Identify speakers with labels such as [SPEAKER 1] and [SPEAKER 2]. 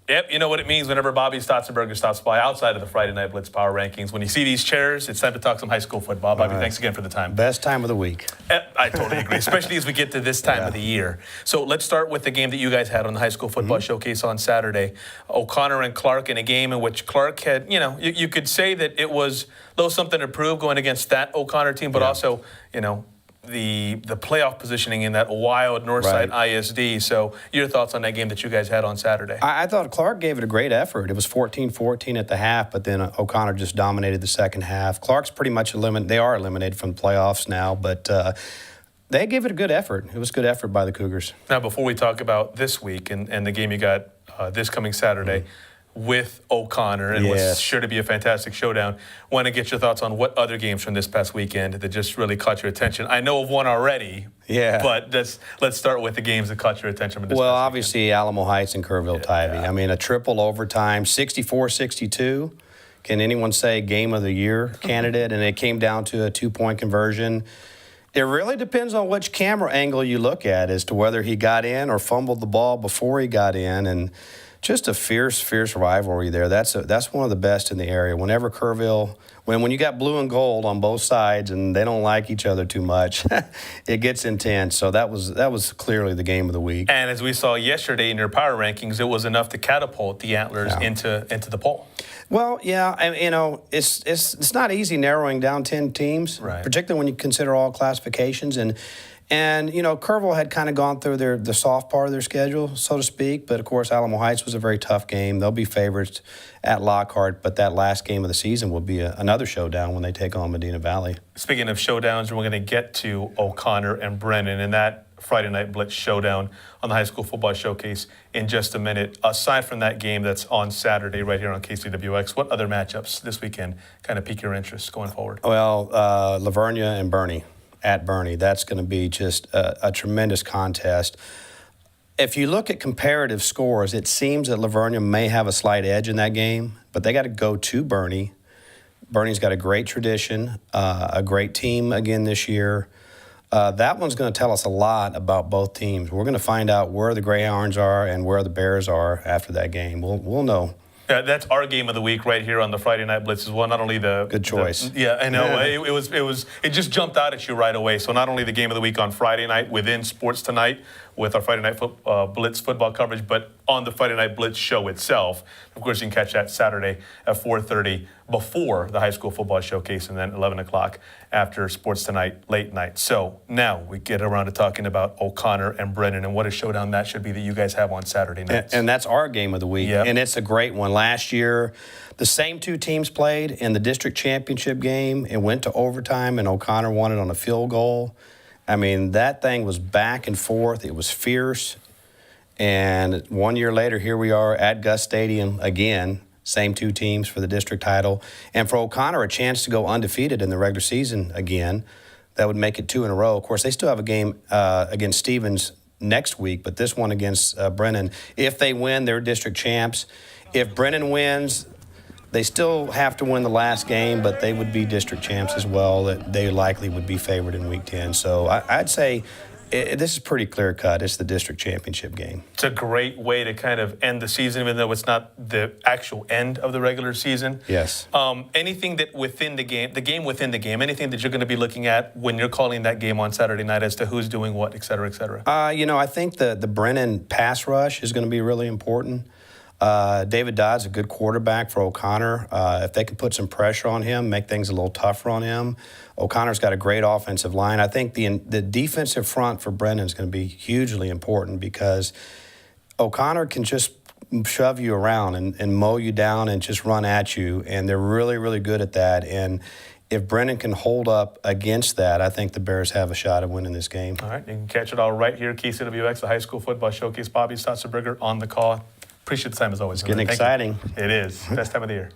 [SPEAKER 1] Yep, you know what it means whenever Bobby Statzenberger stops by outside of the Friday Night Blitz Power Rankings. When you see these chairs, it's time to talk some high school football. Bobby, thanks again for the time.
[SPEAKER 2] Best time of the week.
[SPEAKER 1] I totally agree, especially as we get to this time of the year. So let's start with the game that you guys had on the High School Football Showcase on Saturday. O'Connor and Clark in a game in which Clark had, you could say that it was a little something to prove going against that O'Connor team, but also, the playoff positioning in that wild Northside ISD. So your thoughts on that game that you guys had on Saturday?
[SPEAKER 2] I thought Clark gave it a great effort. It was 14-14 at the half, but then O'Connor just dominated the second half. Clark's pretty much eliminated. They are eliminated from the playoffs now, but they gave it a good effort. It was a good effort by the Cougars.
[SPEAKER 1] Now, before we talk about this week and the game you got this coming Saturday, with O'Connor, and what's sure to be a fantastic showdown. Want to get your thoughts on what other games from this past weekend that just really caught your attention. I know of one already, but let's start with the games that caught your attention from this past weekend.
[SPEAKER 2] Obviously, Alamo Heights and Kerrville-Tivy. I mean, a triple overtime, 64-62. Can anyone say game of the year candidate? And it came down to a 2-point conversion. It really depends on which camera angle you look at as to whether he got in or fumbled the ball before he got in. And just a fierce rivalry there. That's one of the best in the area. Whenever Kerrville, when you got blue and gold on both sides and they don't like each other too much, it gets intense. So that was clearly the game of the week.
[SPEAKER 1] And as we saw yesterday in your power rankings, it was enough to catapult the Antlers into the poll.
[SPEAKER 2] Well, and, it's not easy narrowing down 10 teams, particularly when you consider all classifications. And Kerrville had kind of gone through the soft part of their schedule, so to speak. But, of course, Alamo Heights was a very tough game. They'll be favorites at Lockhart. But that last game of the season will be another showdown when they take on Medina Valley.
[SPEAKER 1] Speaking of showdowns, we're going to get to O'Connor and Brennan and that Friday Night Blitz showdown on the High School Football Showcase in just a minute. Aside from that game that's on Saturday right here on KCWX, what other matchups this weekend kind of pique your interest going forward?
[SPEAKER 2] Well, Lavernia and Bernie. At Bernie. That's going to be just a tremendous contest. If you look at comparative scores, it seems that Lavernia may have a slight edge in that game, but they got to go to Bernie. Bernie's got a great tradition, a great team again this year. That one's going to tell us a lot about both teams. We're going to find out where the Greyhounds are and where the Bears are after that game. We'll know.
[SPEAKER 1] That's our game of the week right here on the Friday Night Blitz as well. Not only the
[SPEAKER 2] good choice.
[SPEAKER 1] I know it just jumped out at you right away. So not only the game of the week on Friday night within Sports2Nite with our Friday Night Blitz football coverage, but on the Friday Night Blitz show itself. Of course, you can catch that Saturday at 4:30 before the High School Football Showcase, and then 11 o'clock after Sports2Nite late night. So now we get around to talking about O'Connor and Brennan and what a showdown that should be that you guys have on Saturday nights.
[SPEAKER 2] And that's our game of the week, and it's a great one. Last year, the same two teams played in the district championship game and went to overtime, and O'Connor won it on a field goal. I mean, that thing was back and forth. It was fierce. And 1 year later, here we are at Gus Stadium again, same two teams for the district title. And for O'Connor, a chance to go undefeated in the regular season again. That would make it 2 in a row. Of course, they still have a game against Stevens next week, but this one against Brennan. If they win, they're district champs. If Brennan wins, they still have to win the last game, but they would be district champs as well. They likely would be favored in Week 10. So I'd say this is pretty clear-cut. It's the district championship game.
[SPEAKER 1] It's a great way to kind of end the season, even though it's not the actual end of the regular season.
[SPEAKER 2] Yes.
[SPEAKER 1] Anything that within the game within the game, anything that you're going to be looking at when you're calling that game on Saturday night as to who's doing what, et cetera, et cetera?
[SPEAKER 2] I think the Brennan pass rush is going to be really important. David Dodd's a good quarterback for O'Connor. If they can put some pressure on him, make things a little tougher on him. O'Connor's got a great offensive line. I think the defensive front for Brennan is going to be hugely important because O'Connor can just shove you around and mow you down and just run at you, and they're really, really good at that. And if Brennan can hold up against that, I think the Bears have a shot at winning this game.
[SPEAKER 1] All right, you can catch it all right here, KCWX, the High School Football Showcase. Bobby Statzenberger on the call. Appreciate the time as always.
[SPEAKER 2] It's getting exciting.
[SPEAKER 1] It is. Best time of the year.